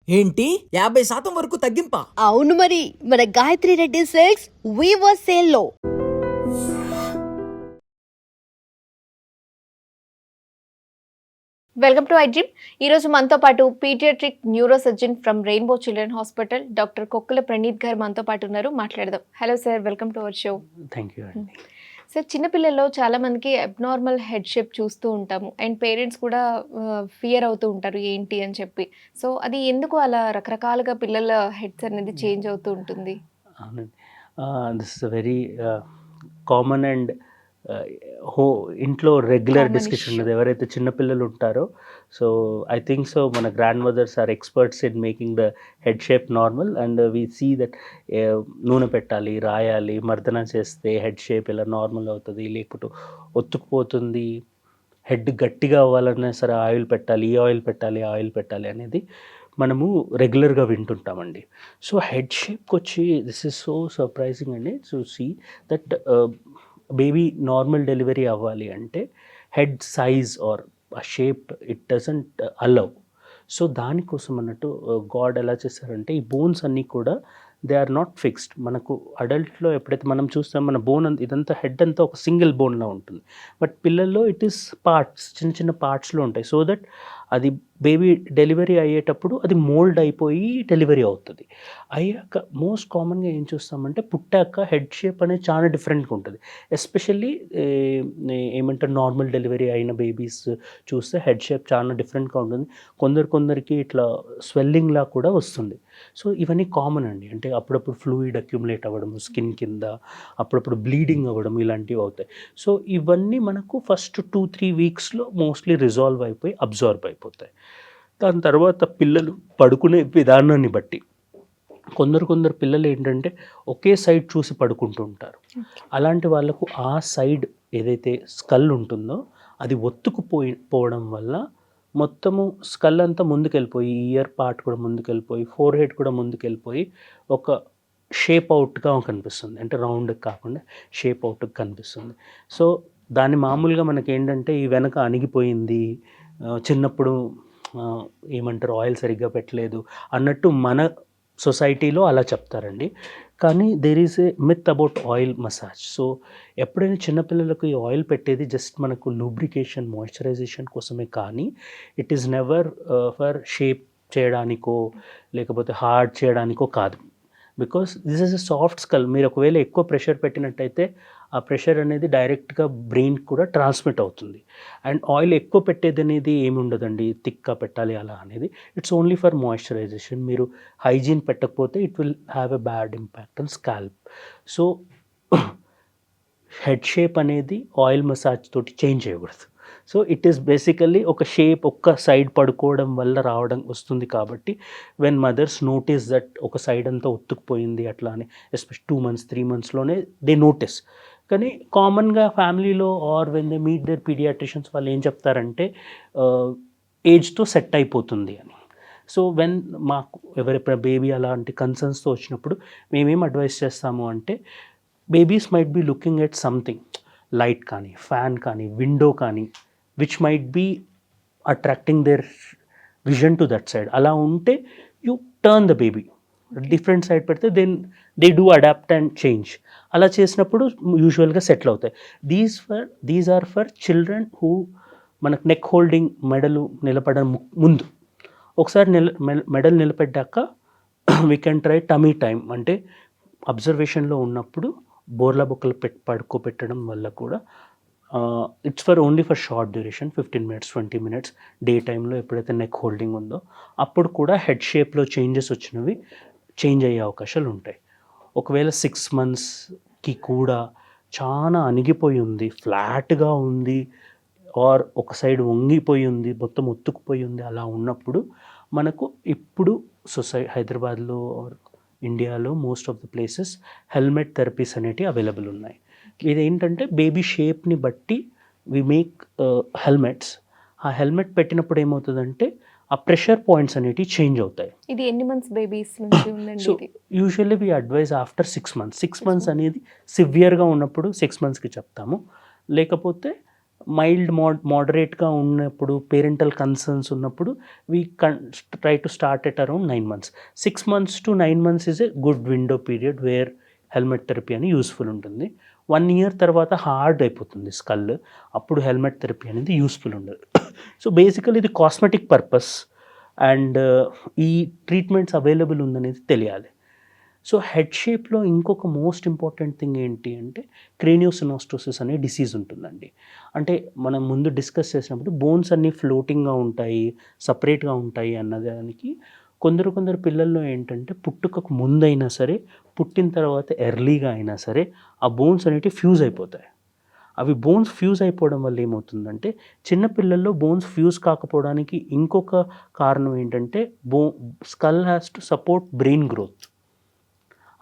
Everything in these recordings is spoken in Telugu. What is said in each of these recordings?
ఏంటి 50% వరకు తగ్గింపా? అవును మరి, మన Gayathri Reddy silks weaver sale లో. Welcome to iDream. ఈరోజు మనతో పాటు pediatric neuro surgeon from Rainbow children hospital doctor Kokkula Praneeth garu మనతో పాటు ఉన్నారు. మాట్లాడదాం. Hello sir, welcome to our show. Thank you అండి. సార్, చిన్నపిల్లల్లో చాలా మందికి అబ్నార్మల్ హెడ్ షేప్ చూస్తూ ఉంటాము అండ్ పేరెంట్స్ కూడా ఫియర్ అవుతూ ఉంటారు ఏంటి అని చెప్పి. సో అది ఎందుకు అలా రకరకాలుగా పిల్లల హెడ్స్ అనేది చేంజ్ అవుతూ ఉంటుంది? అవునండి. This is a very common and ఇంట్లో రెగ్యులర్ Common డిస్కషన్ issue. ఉన్నది. ఎవరైతే చిన్నపిల్లలు ఉంటారో, సో ఐ థింక్ సో మన grandmothers are experts in making the head shape normal and we see that నూనె పెట్టాలి, రాయాలి, మర్దన చేస్తే హెడ్ షేప్ ఇలా నార్మల్ అవుతుంది, లేకపోతే ఒత్తుకుపోతుంది, హెడ్ గట్టిగా అవ్వాలన్నా సరే ఆయిల్ పెట్టాలి, ఈ ఆయిల్ పెట్టాలి, ఆ ఆయిల్ పెట్టాలి అనేది మనము రెగ్యులర్గా వింటుంటామండి. సో హెడ్ షేప్కి వచ్చి దిస్ ఇస్ సో సర్ప్రైజింగ్ అండి. So see that baby normal delivery అవ్వాలి అంటే హెడ్ సైజ్ ఆర్ ఆ shape it doesn't allow. So దానికోసం అన్నట్టు గాడ్ ఎలా చేశారంటే ఈ బోన్స్ అన్నీ కూడా దే ఆర్ నాట్ ఫిక్స్డ్. మనకు అడల్ట్లో ఎప్పుడైతే మనం చూస్తాం మన బోన్ ఇదంతా హెడ్ అంతా ఒక సింగిల్ బోన్లా ఉంటుంది. బట్ పిల్లల్లో ఇట్ ఈస్ పార్ట్స్, చిన్న చిన్న పార్ట్స్లో ఉంటాయి. సో దట్ అది బేబీ డెలివరీ అయ్యేటప్పుడు అది మోల్డ్ అయిపోయి డెలివరీ అవుతుంది. అయ్యాక మోస్ట్ కామన్గా ఏం చూస్తామంటే పుట్టాక హెడ్ షేప్ అనేది చాలా డిఫరెంట్గా ఉంటుంది. ఎస్పెషల్లీ ఏమంటారు నార్మల్ డెలివరీ అయిన బేబీస్ చూస్తే హెడ్ షేప్ చాలా డిఫరెంట్గా ఉంటుంది. కొందరికి ఇట్లా స్వెల్లింగ్లా కూడా వస్తుంది. సో ఇవన్నీ కామన్ అండి. అంటే అప్పుడప్పుడు ఫ్లూయిడ్ అక్యుములేట్ అవ్వడము స్కిన్ కింద, అప్పుడప్పుడు బ్లీడింగ్ అవ్వడం ఇలాంటివి అవుతాయి. సో ఇవన్నీ మనకు ఫస్ట్ 2-3 వీక్స్లో మోస్ట్లీ రిజాల్వ్ అయిపోయి అబ్జార్బ్ అయిపోతాయి. దాని తర్వాత పిల్లలు పడుకునే విధానాన్ని బట్టి కొందరు పిల్లలు ఏంటంటే ఒకే సైడ్ చూసి పడుకుంటూ ఉంటారు. అలాంటి వాళ్ళకు ఆ సైడ్ ఏదైతే స్కల్ ఉంటుందో అది పోవడం వల్ల మొత్తము స్కల్ అంతా ముందుకెళ్ళిపోయి, ఇయర్ పార్ట్ కూడా ముందుకెళ్ళిపోయి, ఫోర్ హెడ్ కూడా ముందుకెళ్ళిపోయి ఒక షేప్ అవుట్గా కనిపిస్తుంది. అంటే రౌండ్ కాకుండా షేప్ అవుట్గా కనిపిస్తుంది. సో దాన్ని మామూలుగా మనకేంటంటే ఈ వెనక అణిగిపోయింది, చిన్నప్పుడు ఏమంటారు ఆయిల్ సరిగ్గా పెట్టలేదు అన్నట్టు మన సొసైటీలో అలా చెప్తారండి. కానీ there is a myth about oil massage. So ఎప్పుడైనా చిన్నపిల్లలకు ఈ ఆయిల్ పెట్టేది జస్ట్ మనకు లూబ్రికేషన్, మాయిశ్చరైజేషన్ కోసమే, కానీ it is never for shape చేయడానికో లేకపోతే హార్డ్ చేయడానికో కాదు. Because this is a soft skull. మీరు ఒకవేళ ఎక్కువ ప్రెషర్ పెట్టినట్టయితే ఆ ప్రెషర్ అనేది డైరెక్ట్గా బ్రెయిన్కి కూడా ట్రాన్స్మిట్ అవుతుంది. అండ్ ఆయిల్ ఎక్కువ పెట్టేది అనేది ఏమి ఉండదండి, థిక్గా పెట్టాలి అలా అనేది. It's only for moisturisation. మీరు హైజీన్ పెట్టకపోతే it will have a bad impact on scalp. So head shape అనేది ఆయిల్ మసాజ్ తోటి చేంజ్ చేయకూడదు. సో ఇట్ ఈస్ బేసికల్లీ ఒక షేప్ ఒక్క సైడ్ పడుకోవడం వల్ల రావడం వస్తుంది. కాబట్టి వెన్ మదర్స్ నోటీస్ దట్ ఒక సైడ్ అంతా ఒత్తుకుపోయింది అట్లా అని, ఎస్పెషల్ 2 months 3 monthsలోనే దే నోటీస్. కానీ కామన్గా ఫ్యామిలీలో or when they meet their paediatricians వాళ్ళు ఏం చెప్తారంటే ఏజ్తో సెట్ అయిపోతుంది అని. సో వెన్ మాకు ఎవరైనా బేబీ అలాంటి కన్సర్న్స్తో వచ్చినప్పుడు మేమేం అడ్వైస్ చేస్తాము అంటే babies might be looking at something, light కానీ, ఫ్యాన్ కానీ, విండో కానీ, which might be attracting their vision to that side. అలా ఉంటే you turn the baby different side పెడితే then they do adapt and change. అలా చేసినప్పుడు యూజువల్గా సెటిల్ అవుతాయి. These are for children who మనకు నెక్ హోల్డింగ్ మెడలు నిలబడడం ముందు. ఒకసారి మెడల్ నిలబడ్డాక we can try tummy time, అంటే అబ్జర్వేషన్లో ఉన్నప్పుడు బోర్లా బొక్కలు పడుకోబెట్టడం వల్ల కూడా it's for only for short duration 15 minutes 20 minutes day టైంలో ఎప్పుడైతే నెక్ హోల్డింగ్ ఉందో అప్పుడు కూడా హెడ్ షేప్లో చేంజెస్ వచ్చినవి చేంజ్ అయ్యే అవకాశాలు ఉంటాయి. ఒకవేళ 6 monthsకి కూడా చాలా అణిగిపోయి ఉంది, ఫ్లాట్గా ఉంది, ఆర్ ఒక సైడ్ వంగిపోయి ఉంది, మొత్తం ఒత్తుకుపోయి ఉంది, అలా ఉన్నప్పుడు మనకు ఇప్పుడు హైదరాబాద్లో ఆర్ ఇండియాలో most of the places helmet therapies అనేటివి అవైలబుల్ ఉన్నాయి. ఇదేంటంటే బేబీ షేప్ని బట్టి వి మేక్ హెల్మెట్స్. ఆ హెల్మెట్ పెట్టినప్పుడు ఏమవుతుందంటే ఆ ప్రెషర్ పాయింట్స్ అనేటివి చేంజ్ అవుతాయి. ఇది ఎన్ని మంత్స్ బేబీస్ నుంచి ఉందండి? So usually we advise after 6 months. 6 months అనేది సివియర్గా ఉన్నప్పుడు 6 monthsకి చెప్తాము. లేకపోతే మైల్డ్ మోడరేట్గా ఉన్నప్పుడు పేరెంటల్ కన్సర్న్స్ ఉన్నప్పుడు we try to start at around 9 months. 6 months to 9 months is a good window period where helmet therapy అని యూస్ఫుల్ ఉంటుంది. 1 year తర్వాత హార్డ్ అయిపోతుంది స్కల్, అప్పుడు హెల్మెట్ థెరపీ అనేది యూస్ఫుల్ ఉండదు. సో బేసికలీ ఇది కాస్మెటిక్ పర్పస్ అండ్ ఈ ట్రీట్మెంట్స్ అవైలబుల్ ఉందనేది తెలియాలి. సో హెడ్ షేప్లో ఇంకొక మోస్ట్ ఇంపార్టెంట్ థింగ్ ఏంటి అంటే క్రేనియోసినాస్టోసిస్ అనే డిసీజ్ ఉంటుందండి. అంటే మనం ముందు డిస్కస్ చేసినప్పుడు బోన్స్ అన్నీ ఫ్లోటింగ్గా ఉంటాయి, సపరేట్గా ఉంటాయి అన్నదానికి కొందరు పిల్లల్లో ఏంటంటే పుట్టుకకు ముందైనా సరే, పుట్టిన తర్వాత ఎర్లీగా అయినా సరే ఆ బోన్స్ అనేవి ఫ్యూజ్ అయిపోతాయి. అవి బోన్స్ ఫ్యూజ్ అయిపోవడం వల్ల ఏమవుతుందంటే చిన్నపిల్లల్లో బోన్స్ ఫ్యూజ్ కాకపోవడానికి ఇంకొక కారణం ఏంటంటే skull has to support brain growth.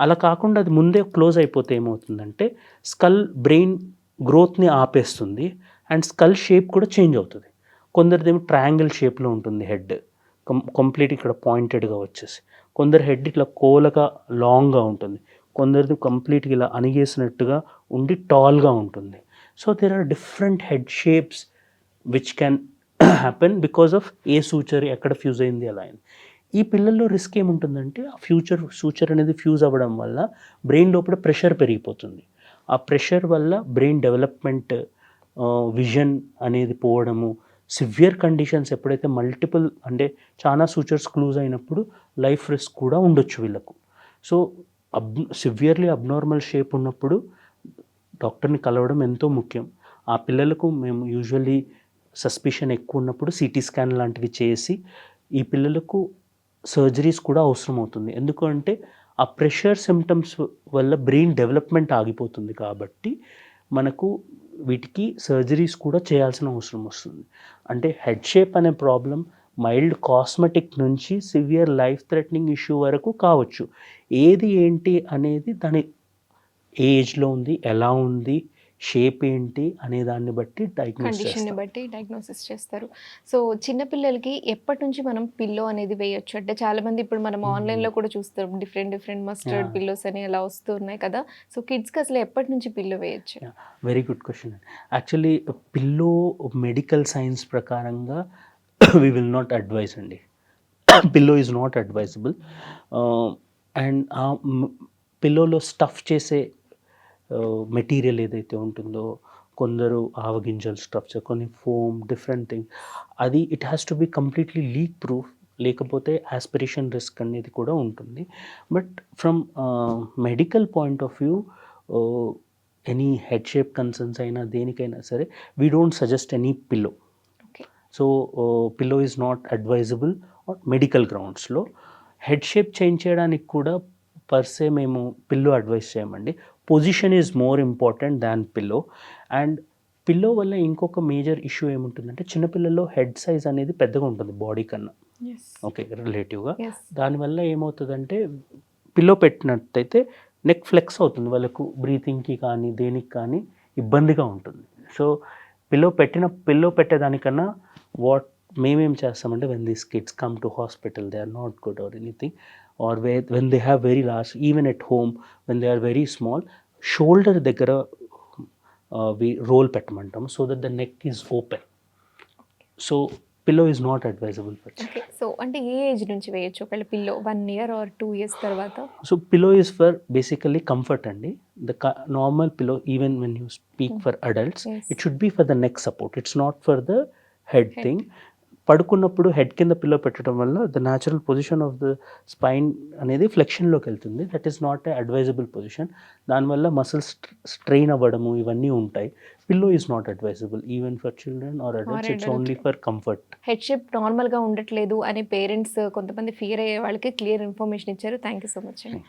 అలా కాకుండా అది ముందే క్లోజ్ అయిపోతే ఏమవుతుందంటే స్కల్ బ్రెయిన్ గ్రోత్ని ఆపేస్తుంది అండ్ స్కల్ షేప్ కూడా చేంజ్ అవుతుంది. కొందరిదేమో ట్రయాంగిల్ షేప్లో ఉంటుంది హెడ్, కంప్లీట్ ఇక్కడ పాయింటెడ్గా వచ్చేసి. కొందరు హెడ్ ఇట్లా కోలగా లాంగ్గా ఉంటుంది, కొందరిది కంప్లీట్గా ఇలా అణిగేసినట్టుగా ఉండి టాల్గా ఉంటుంది. So there are different head shapes which can happen because of ఏ సూచర్ ఎక్కడ ఫ్యూజ్ అయింది అలా అయింది. ఈ పిల్లల్లో రిస్క్ ఏముంటుందంటే ఆ సూచర్ అనేది ఫ్యూజ్ అవ్వడం వల్ల బ్రెయిన్ లోపల ప్రెషర్ పెరిగిపోతుంది. ఆ ప్రెషర్ వల్ల బ్రెయిన్ డెవలప్మెంట్, విజన్ అనేది పోవడము, సివియర్ కండిషన్స్ ఎప్పుడైతే మల్టిపుల్ అంటే చాలా సూచర్స్ క్లూజ్ అయినప్పుడు లైఫ్ రిస్క్ కూడా ఉండొచ్చు వీళ్ళకు. సో సివియర్లీ అబ్నార్మల్ షేప్ ఉన్నప్పుడు డాక్టర్ని కలవడం ఎంతో ముఖ్యం. ఆ పిల్లలకు మేము యూజువల్లీ సస్పిషన్ ఎక్కువ ఉన్నప్పుడు సిటీ స్కాన్ లాంటివి చేసి ఈ పిల్లలకు సర్జరీస్ కూడా అవసరం అవుతుంది. ఎందుకంటే ఆ ప్రెషర్ సిమ్టమ్స్ వల్ల బ్రెయిన్ డెవలప్మెంట్ ఆగిపోతుంది కాబట్టి మనకు వీటికి సర్జరీస్ కూడా చేయాల్సిన అవసరం వస్తుంది. అంటే హెడ్ షేప్ అనే ప్రాబ్లం మైల్డ్ కాస్మెటిక్ నుంచి సివియర్ లైఫ్ థ్రెటనింగ్ ఇష్యూ వరకు కావచ్చు. ఏది ఏంటి అనేది దాని ఏజ్లో ఉంది, ఎలా ఉంది, షేప్ ఏంటి అనే దాన్ని బట్టి కండిషన్ని బట్టి డయాగ్నోసిస్ చేస్తారు. సో చిన్నపిల్లలకి ఎప్పటి నుంచి మనం పిల్లో అనేది వేయొచ్చు? అంటే చాలామంది ఇప్పుడు మనం ఆన్లైన్లో కూడా చూస్తాం, డిఫరెంట్ మస్టర్డ్ పిల్లోస్ అని అలా వస్తున్నాయి కదా. సో కిడ్స్కి అసలు ఎప్పటి నుంచి పిల్లో వేయొచ్చు? Very good question. Actually pillow medical science ప్రకారంగా వీ విల్ నాట్ అడ్వైజ్ అండి. Pillow is not advisable. And ఆ పిల్లోలో స్టఫ్ చేసే మెటీరియల్ ఏదైతే ఉంటుందో, కొందరు ఆవగింజలు స్టఫ్ చేస్తారు, కొన్ని ఫోమ్, డిఫరెంట్ థింగ్, అది it has to be completely leak proof, లేకపోతే ఆస్పిరేషన్ రిస్క్ అనేది కూడా ఉంటుంది. But from medical point of view any head shape concerns అయినా దేనికైనా సరే we don't suggest any pillow. So pillow is not advisable medical గ్రౌండ్స్లో. హెడ్ షేప్ చేంజ్ చేయడానికి కూడా పర్సే మేము పిల్లో అడ్వైస్ చేయమండి. Position is more important than pillow. And pillow వల్ల ఇంకొక మేజర్ ఇష్యూ ఏముంటుందంటే చిన్నపిల్లల్లో హెడ్ సైజ్ అనేది పెద్దగా ఉంటుంది బాడీ కన్నా, ఓకే, రిలేటివ్గా. దానివల్ల ఏమవుతుందంటే పిల్లో పెట్టినట్టయితే నెక్ ఫ్లెక్స్ అవుతుంది, వాళ్ళకు బ్రీతింగ్కి కానీ దేనికి కానీ ఇబ్బందిగా ఉంటుంది. సో పిల్లో పెట్టేదానికన్నా మేమేం చేస్తామంటే when these kids come to hospital they are not good or anything, or when they have very large, even at home when they are very small, shoulder దగ్గర we roll పెట్టమంటాం so that the neck is open. So pillow is not advisable for children. Okay, so అంటే ఏ ఏజ్ నుంచి వేయొచ్చు ఒకవేళ పిల్లో? 1 year or 2 years తర్వాత? So pillow is for basically comfort అండి. The normal pillow, even when you speak for adults, it should be for the neck support, it's not for the head thing. పడుకున్నప్పుడు హెడ్ కింద పిల్లో పెట్టడం వల్ల the natural position of the spine అనేది ఫ్లెక్షన్లోకి వెళ్తుంది. That is not a advisable position. దానివల్ల మసిల్స్ స్ట్రెయిన్ అవ్వడము ఇవన్నీ ఉంటాయి. Pillow is not advisable even for children or adults, it's only for comfort. Head shape నార్మల్గా ఉండట్లేదు అని పేరెంట్స్ కొంతమంది ఫియర్ అయ్యే వాళ్ళకి క్లియర్ ఇన్ఫర్మేషన్ ఇచ్చారు. థ్యాంక్ యూ సో మచ్ అండి.